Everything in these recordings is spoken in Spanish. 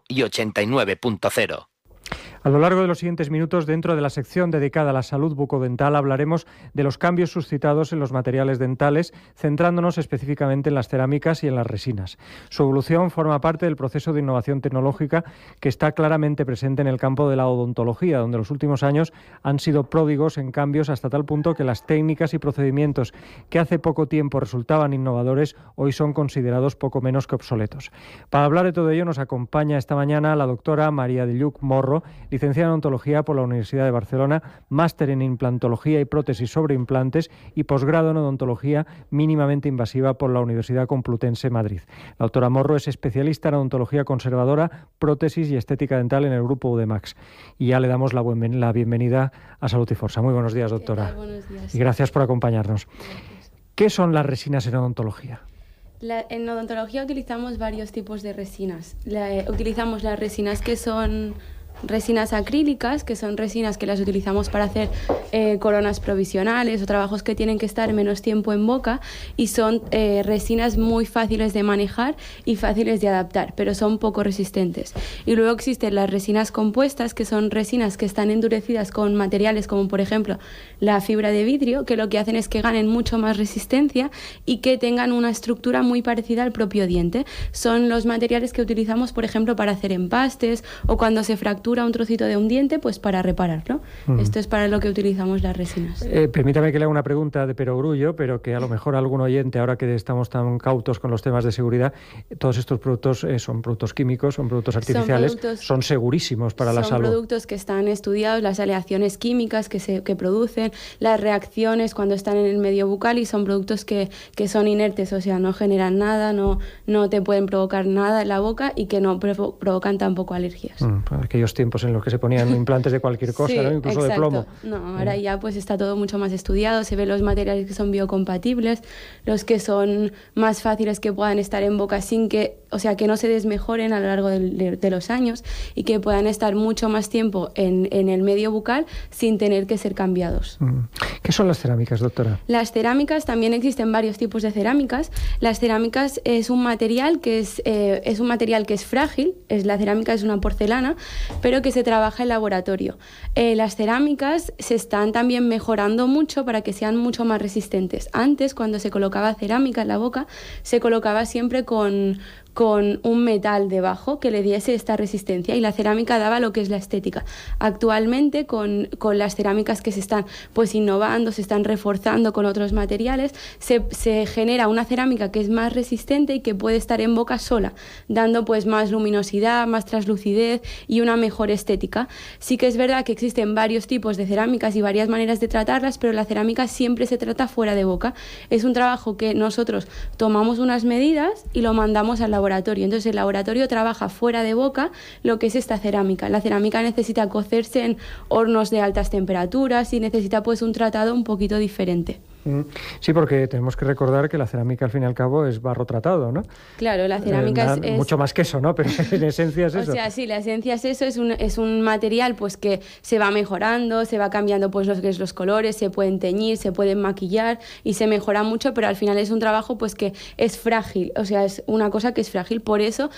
y 89.0. A lo largo de los siguientes minutos, dentro de la sección dedicada a la salud bucodental, hablaremos de los cambios suscitados en los materiales dentales, centrándonos específicamente en las cerámicas y en las resinas. Su evolución forma parte del proceso de innovación tecnológica que está claramente presente en el campo de la odontología, donde los últimos años han sido pródigos en cambios hasta tal punto que las técnicas y procedimientos que hace poco tiempo resultaban innovadores, hoy son considerados poco menos que obsoletos. Para hablar de todo ello nos acompaña esta mañana la doctora María de Lluc Morro, licenciada en Odontología por la Universidad de Barcelona, máster en Implantología y Prótesis sobre Implantes y posgrado en Odontología mínimamente invasiva por la Universidad Complutense Madrid. La doctora Morro es especialista en odontología conservadora, prótesis y estética dental en el grupo UDEMAX. Y ya le damos la bienvenida a Salud y Força. Muy buenos días, doctora. ¿Qué tal? Buenos días. Y gracias por acompañarnos. Gracias. ¿Qué son las resinas en odontología? En odontología utilizamos varios tipos de resinas. Utilizamos las resinas que son resinas acrílicas, que son resinas que las utilizamos para hacer coronas provisionales o trabajos que tienen que estar menos tiempo en boca, y son resinas muy fáciles de manejar y fáciles de adaptar, pero son poco resistentes. Y luego existen las resinas compuestas, que son resinas que están endurecidas con materiales como por ejemplo la fibra de vidrio, que lo que hacen es que ganen mucho más resistencia y que tengan una estructura muy parecida al propio diente. Son los materiales que utilizamos por ejemplo para hacer empastes o cuando se fractura un trocito de un diente, pues para repararlo. Esto es para lo que utilizamos las resinas. Permítame que le haga una pregunta de perogrullo, pero que a lo mejor algún oyente, ahora que estamos tan cautos con los temas de seguridad, todos estos productos son productos químicos, son productos artificiales, son segurísimos para la salud. Son productos que están estudiados, las aleaciones químicas que producen, las reacciones cuando están en el medio bucal, y son productos que son inertes, o sea, no generan nada, no te pueden provocar nada en la boca y que no provocan tampoco alergias. Aquellos tiempos en los que se ponían implantes de cualquier cosa, sí, ¿no? Incluso exacto. de plomo. No, ahora ya pues está todo mucho más estudiado, se ven los materiales que son biocompatibles, los que son más fáciles que puedan estar en boca sin que, o sea, que no se desmejoren a lo largo de los años y que puedan estar mucho más tiempo en el medio bucal sin tener que ser cambiados. ¿Qué son las cerámicas, doctora? Las cerámicas, también existen varios tipos de cerámicas. Las cerámicas es un material que es frágil, la cerámica es una porcelana, pero que se trabaja en laboratorio. Las cerámicas se están también mejorando mucho para que sean mucho más resistentes. Antes, cuando se colocaba cerámica en la boca, se colocaba siempre con un metal debajo que le diese esta resistencia, y la cerámica daba lo que es la estética. Actualmente con las cerámicas que se están pues innovando, se están reforzando con otros materiales, se genera una cerámica que es más resistente y que puede estar en boca sola, dando pues más luminosidad, más translucidez y una mejor estética. Sí que es verdad que existen varios tipos de cerámicas y varias maneras de tratarlas, pero la cerámica siempre se trata fuera de boca. Es un trabajo que nosotros tomamos unas medidas y lo mandamos al laboratorio. Entonces el laboratorio trabaja fuera de boca lo que es esta cerámica. La cerámica necesita cocerse en hornos de altas temperaturas y necesita pues un tratado un poquito diferente. Sí, porque tenemos que recordar que la cerámica al fin y al cabo es barro tratado, ¿no? Claro, la cerámica es mucho más que eso, ¿no? Pero en esencia es eso. O sea, sí, la esencia es eso, es un material pues que se va mejorando, se va cambiando pues los colores, se pueden teñir, se pueden maquillar y se mejora mucho, pero al final es un trabajo pues que es frágil, o sea, es una cosa que es frágil, por eso.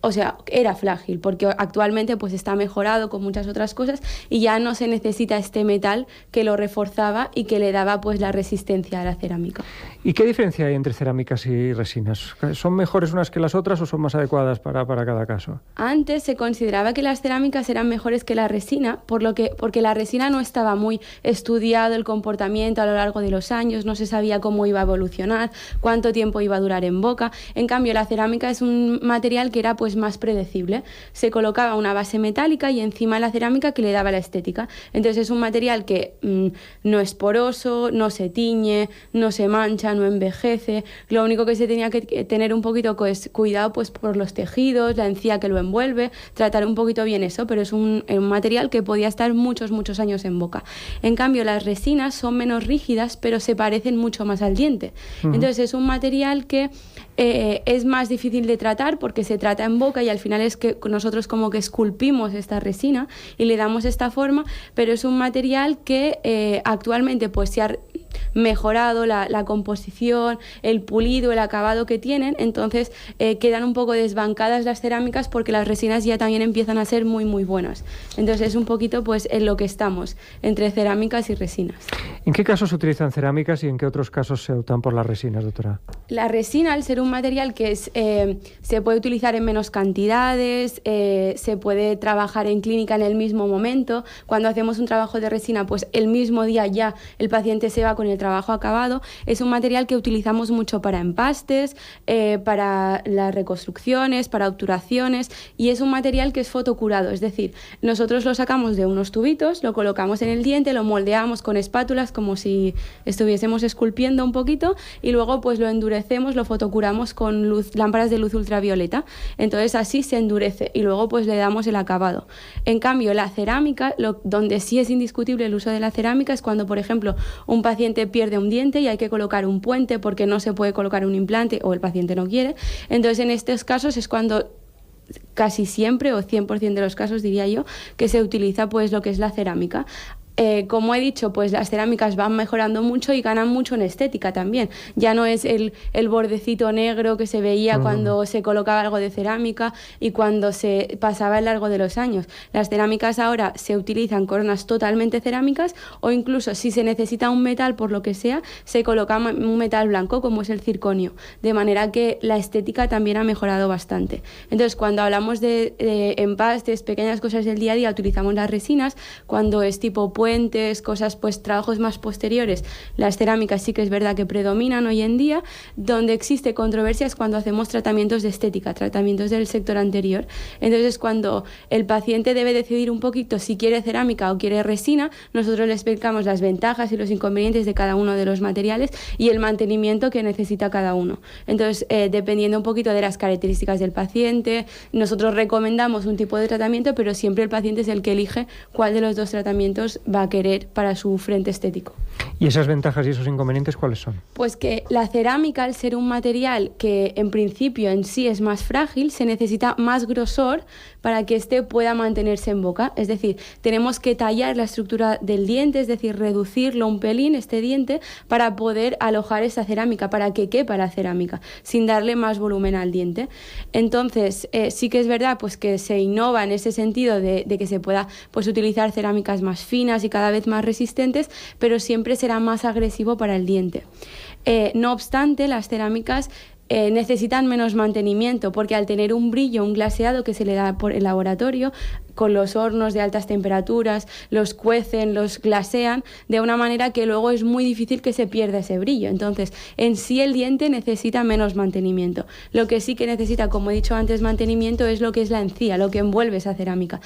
O sea, era frágil, porque actualmente pues está mejorado con muchas otras cosas y ya no se necesita este metal que lo reforzaba y que le daba pues la resistencia a la cerámica. ¿Y qué diferencia hay entre cerámicas y resinas? ¿Son mejores unas que las otras o son más adecuadas para cada caso? Antes se consideraba que las cerámicas eran mejores que la resina, porque la resina no estaba muy estudiado el comportamiento a lo largo de los años, no se sabía cómo iba a evolucionar, cuánto tiempo iba a durar en boca. En cambio, la cerámica es un material que era pues más predecible. Se colocaba una base metálica y encima la cerámica que le daba la estética. Entonces es un material que no es poroso, no se tiñe, no se mancha, no envejece. Lo único que se tenía que tener un poquito pues, cuidado pues por los tejidos, la encía que lo envuelve, tratar un poquito bien eso, pero es un material que podía estar muchos años en boca. En cambio, las resinas son menos rígidas, pero se parecen mucho más al diente. Entonces es un material que es más difícil de tratar porque se trata en boca y al final es que nosotros como que esculpimos esta resina y le damos esta forma, pero es un material que actualmente pues mejorado la composición, el pulido, el acabado que tienen, entonces quedan un poco desbancadas las cerámicas porque las resinas ya también empiezan a ser muy muy buenas. Entonces es un poquito pues en lo que estamos, entre cerámicas y resinas. ¿En qué casos se utilizan cerámicas y en qué otros casos se optan por las resinas, doctora? La resina, al ser un material que se puede utilizar en menos cantidades, se puede trabajar en clínica en el mismo momento. Cuando hacemos un trabajo de resina, pues el mismo día ya el paciente se va con el trabajo acabado. Es un material que utilizamos mucho para empastes, para las reconstrucciones, para obturaciones, y es un material que es fotocurado, es decir, nosotros lo sacamos de unos tubitos, lo colocamos en el diente, lo moldeamos con espátulas como si estuviésemos esculpiendo un poquito y luego pues lo endurecemos, lo fotocuramos con lámparas de luz ultravioleta. Entonces así se endurece y luego pues le damos el acabado. En cambio, la cerámica, donde sí es indiscutible el uso de la cerámica es cuando, por ejemplo, un paciente pierde un diente y hay que colocar un puente porque no se puede colocar un implante o el paciente no quiere. Entonces en estos casos es cuando casi siempre, o 100% de los casos diría yo, que se utiliza pues lo que es la cerámica. Como he dicho, pues las cerámicas van mejorando mucho y ganan mucho en estética también. Ya no es el bordecito negro que se veía cuando se colocaba algo de cerámica y cuando se pasaba el largo de los años. Las cerámicas ahora se utilizan coronas totalmente cerámicas o incluso si se necesita un metal por lo que sea, se coloca un metal blanco como es el circonio. De manera que la estética también ha mejorado bastante. Entonces, cuando hablamos de empastes, pequeñas cosas del día a día, utilizamos las resinas. Cuando es tipo puentes, cosas, pues trabajos más posteriores, las cerámicas sí que es verdad que predominan hoy en día. Donde existe controversia es cuando hacemos tratamientos de estética, tratamientos del sector anterior. Entonces, cuando el paciente debe decidir un poquito si quiere cerámica o quiere resina, nosotros le explicamos las ventajas y los inconvenientes de cada uno de los materiales y el mantenimiento que necesita cada uno. Entonces, dependiendo un poquito de las características del paciente, nosotros recomendamos un tipo de tratamiento, pero siempre el paciente es el que elige cuál de los dos tratamientos va a querer para su frente estético. ¿Y esas ventajas y esos inconvenientes cuáles son? Pues que la cerámica, al ser un material que en principio en sí es más frágil, se necesita más grosor para que éste pueda mantenerse en boca. Es decir, tenemos que tallar la estructura del diente, es decir, reducirlo un pelín, este diente, para poder alojar esa cerámica, para que quepa la cerámica, sin darle más volumen al diente. Entonces, sí que es verdad pues que se innova en ese sentido de que se pueda pues utilizar cerámicas más finas y cada vez más resistentes, pero siempre será más agresivo para el diente. No obstante, las cerámicas necesitan menos mantenimiento porque al tener un brillo, un glaseado que se le da por el laboratorio, con los hornos de altas temperaturas, los cuecen, los glasean de una manera que luego es muy difícil que se pierda ese brillo. Entonces, en sí el diente necesita menos mantenimiento. Lo que sí que necesita, como he dicho antes, mantenimiento es lo que es la encía, lo que envuelve esa cerámica.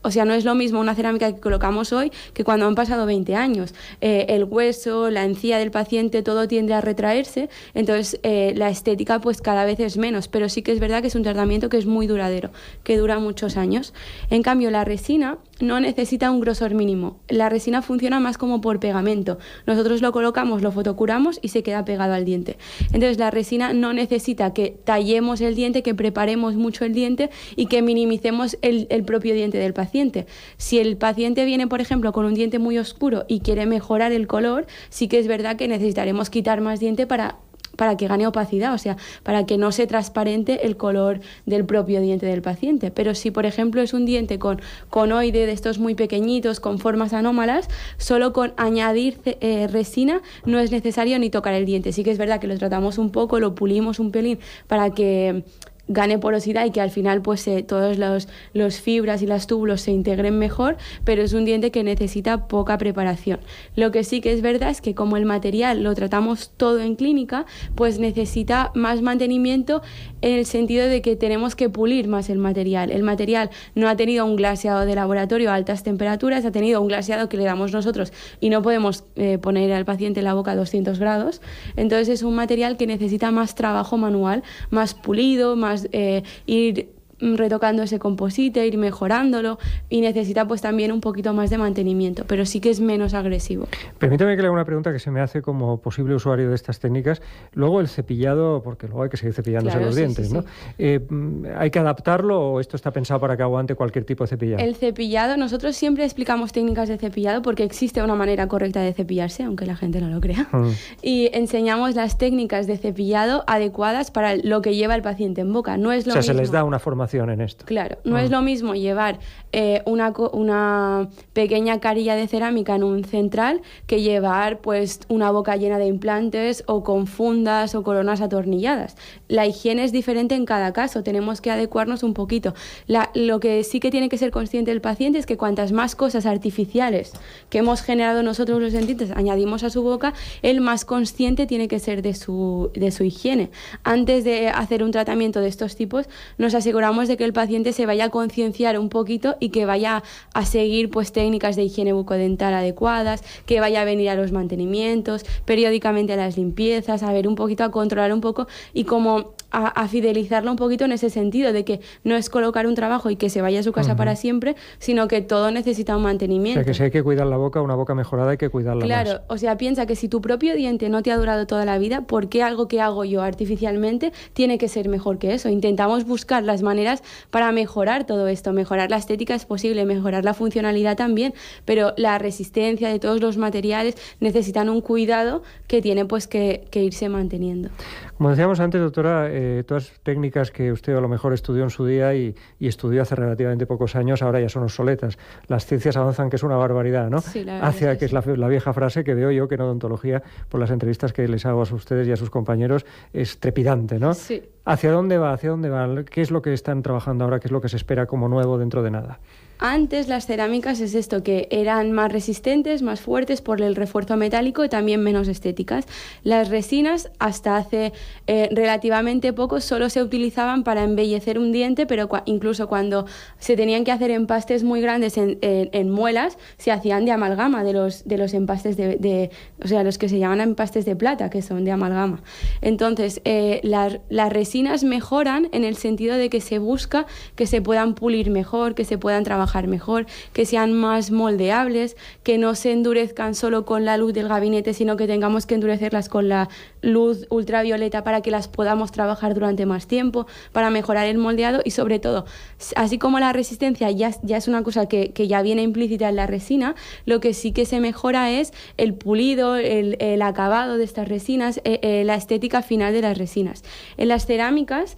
O sea, no es lo mismo una cerámica que colocamos hoy que cuando han pasado 20 años. El hueso, la encía del paciente, todo tiende a retraerse, entonces la estética pues cada vez es menos, pero sí que es verdad que es un tratamiento que es muy duradero, que dura muchos años. En cambio, la resina no necesita un grosor mínimo. La resina funciona más como por pegamento. Nosotros lo colocamos, lo fotocuramos y se queda pegado al diente. Entonces, la resina no necesita que tallemos el diente, que preparemos mucho el diente y que minimicemos el propio diente del paciente. Si el paciente viene, por ejemplo, con un diente muy oscuro y quiere mejorar el color, sí que es verdad que necesitaremos quitar más diente para que gane opacidad, o sea, para que no se transparente el color del propio diente del paciente. Pero si, por ejemplo, es un diente con conoide de estos muy pequeñitos, con formas anómalas, solo con añadir resina no es necesario ni tocar el diente. Sí que es verdad que lo tratamos un poco, lo pulimos un pelín para que gane porosidad y que al final pues todos los fibras y los túbulos se integren mejor, pero es un diente que necesita poca preparación. Lo que sí que es verdad es que como el material lo tratamos todo en clínica, pues necesita más mantenimiento en el sentido de que tenemos que pulir más el material. El material no ha tenido un glaseado de laboratorio a altas temperaturas, ha tenido un glaseado que le damos nosotros y no podemos poner al paciente en la boca a 200 grados. Entonces es un material que necesita más trabajo manual, más pulido, más ir retocando ese composite, ir mejorándolo, y necesita pues también un poquito más de mantenimiento, pero sí que es menos agresivo. Permítame que le haga una pregunta que se me hace como posible usuario de estas técnicas. Luego el cepillado, porque luego hay que seguir cepillándose los dientes, ¿no? ¿Hay que adaptarlo o esto está pensado para que aguante cualquier tipo de cepillado? El cepillado, nosotros siempre explicamos técnicas de cepillado porque existe una manera correcta de cepillarse, aunque la gente no lo crea. Y enseñamos las técnicas de cepillado adecuadas para lo que lleva el paciente en boca. No es lo mismo. Se les da una formación en esto. Claro, no es lo mismo llevar una pequeña carilla de cerámica en un central que llevar pues una boca llena de implantes o con fundas o coronas atornilladas. La higiene es diferente en cada caso, tenemos que adecuarnos un poquito. Lo que sí que tiene que ser consciente el paciente es que cuantas más cosas artificiales que hemos generado nosotros los dentistas añadimos a su boca, el más consciente tiene que ser de su higiene. Antes de hacer un tratamiento de estos tipos, nos aseguramos de que el paciente se vaya a concienciar un poquito y que vaya a seguir pues técnicas de higiene bucodental adecuadas, que vaya a venir a los mantenimientos, periódicamente a las limpiezas, a ver un poquito, a controlar un poco y como a fidelizarlo un poquito en ese sentido de que no es colocar un trabajo y que se vaya a su casa para siempre, sino que todo necesita un mantenimiento. O sea, que si hay que cuidar la boca, una boca mejorada hay que cuidarla más. Claro, o sea, piensa que si tu propio diente no te ha durado toda la vida, ¿por qué algo que hago yo artificialmente tiene que ser mejor que eso? Intentamos buscar las maneras para mejorar todo esto, mejorar la estética es posible, mejorar la funcionalidad también, pero la resistencia de todos los materiales necesitan un cuidado que tiene pues que irse manteniendo. Como decíamos antes, doctora, todas técnicas que usted a lo mejor estudió en su día y estudió hace relativamente pocos años, ahora ya son obsoletas. Las ciencias avanzan, que es una barbaridad, ¿no? Sí, la verdad Hacia que es la vieja frase que veo yo que en odontología, por las entrevistas que les hago a ustedes y a sus compañeros, es trepidante, ¿no? Sí. ¿Hacia dónde va? ¿Hacia dónde va? ¿Qué es lo que están trabajando ahora? ¿Qué es lo que se espera como nuevo dentro de nada? Antes las cerámicas es esto, que eran más resistentes, más fuertes por el refuerzo metálico y también menos estéticas. Las resinas hasta hace relativamente poco solo se utilizaban para embellecer un diente, pero incluso cuando se tenían que hacer empastes muy grandes en muelas, se hacían de amalgama de los empastes o sea, los que se llaman empastes de plata, que son de amalgama. Entonces, las resinas mejoran en el sentido de que se busca que se puedan pulir mejor, que se puedan trabajar mejor, que sean más moldeables, que no se endurezcan solo con la luz del gabinete, sino que tengamos que endurecerlas con la luz ultravioleta para que las podamos trabajar durante más tiempo, para mejorar el moldeado y sobre todo, así como la resistencia ya es una cosa que ya viene implícita en la resina, lo que sí que se mejora es el pulido, el acabado de estas resinas, la estética final de las resinas. En las cerámicas,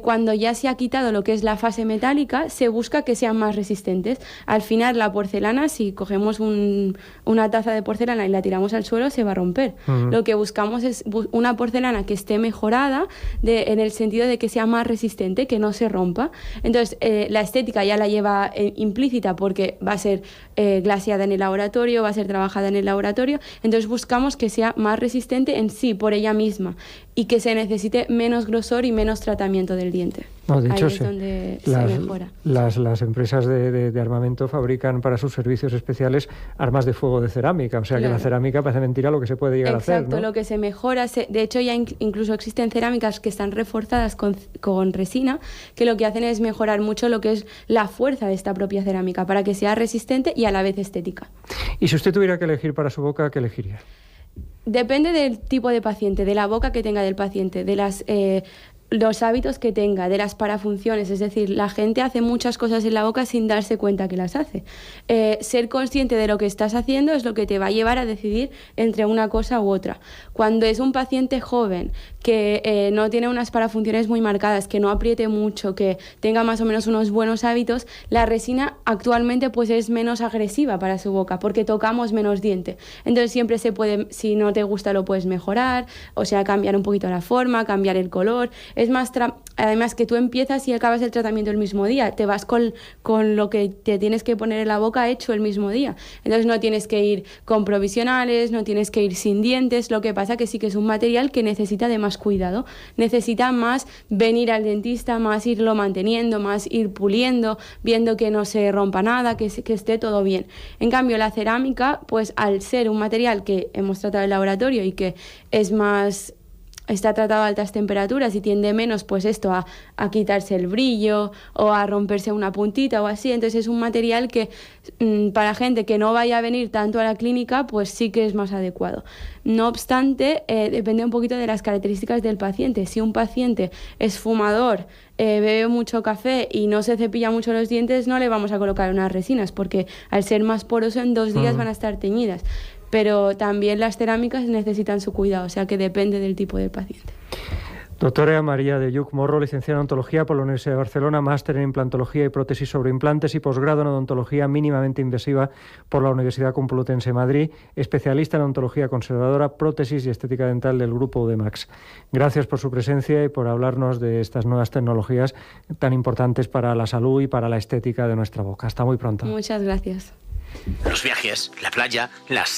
cuando ya se ha quitado lo que es la fase metálica, se busca que sean más resistentes. Al final, la porcelana, si cogemos una taza de porcelana y la tiramos al suelo, se va a romper. Lo que buscamos es una porcelana que esté mejorada en el sentido de que sea más resistente, que no se rompa. Entonces, la estética ya la lleva implícita porque va a ser glaseada en el laboratorio, va a ser trabajada en el laboratorio. Entonces, buscamos que sea más resistente en sí, por ella misma, y que se necesite menos grosor y menos tratamiento del diente. No, de hecho, ahí es donde se mejora. Las empresas de armamento fabrican para sus servicios especiales armas de fuego de cerámica, o sea que la cerámica parece mentira lo que se puede llegar a hacer, ¿no? Exacto, lo que se mejora, de hecho ya incluso existen cerámicas que están reforzadas con resina, que lo que hacen es mejorar mucho lo que es la fuerza de esta propia cerámica, para que sea resistente y a la vez estética. Y si usted tuviera que elegir para su boca, ¿qué elegiría? Depende del tipo de paciente, de la boca que tenga del paciente, de los hábitos que tenga, de las parafunciones, es decir, la gente hace muchas cosas en la boca sin darse cuenta que las hace. Ser consciente de lo que estás haciendo es lo que te va a llevar a decidir entre una cosa u otra. Cuando es un paciente joven que no tiene unas parafunciones muy marcadas, que no apriete mucho, que tenga más o menos unos buenos hábitos, la resina actualmente pues es menos agresiva para su boca porque tocamos menos diente. Entonces siempre se puede, si no te gusta lo puedes mejorar, o sea, cambiar un poquito la forma, cambiar el color. Es más, además que tú empiezas y acabas el tratamiento el mismo día, te vas con lo que te tienes que poner en la boca hecho el mismo día. Entonces no tienes que ir con provisionales, no tienes que ir sin dientes, lo que pasa que sí que es un material que necesita de más cuidado, necesita más venir al dentista, más irlo manteniendo, más ir puliendo, viendo que no se rompa nada, que esté todo bien. En cambio, la cerámica, pues al ser un material que hemos tratado en el laboratorio y que es más está tratado a altas temperaturas y tiende menos pues esto a quitarse el brillo o a romperse una puntita o así. Entonces es un material que para gente que no vaya a venir tanto a la clínica pues sí que es más adecuado. No obstante, depende un poquito de las características del paciente. Si un paciente es fumador, bebe mucho café y no se cepilla mucho los dientes, no le vamos a colocar unas resinas porque al ser más poroso en 2 días van a estar teñidas. Pero también las cerámicas necesitan su cuidado, o sea que depende del tipo del paciente. Doctora María de Lluc Morro, licenciada en Odontología por la Universidad de Barcelona, máster en Implantología y Prótesis sobre Implantes y posgrado en Odontología Mínimamente Invasiva por la Universidad Complutense de Madrid, especialista en Odontología Conservadora, Prótesis y Estética Dental del Grupo Udemax. Gracias por su presencia y por hablarnos de estas nuevas tecnologías tan importantes para la salud y para la estética de nuestra boca. Hasta muy pronto. Muchas gracias. Los viajes, la playa, las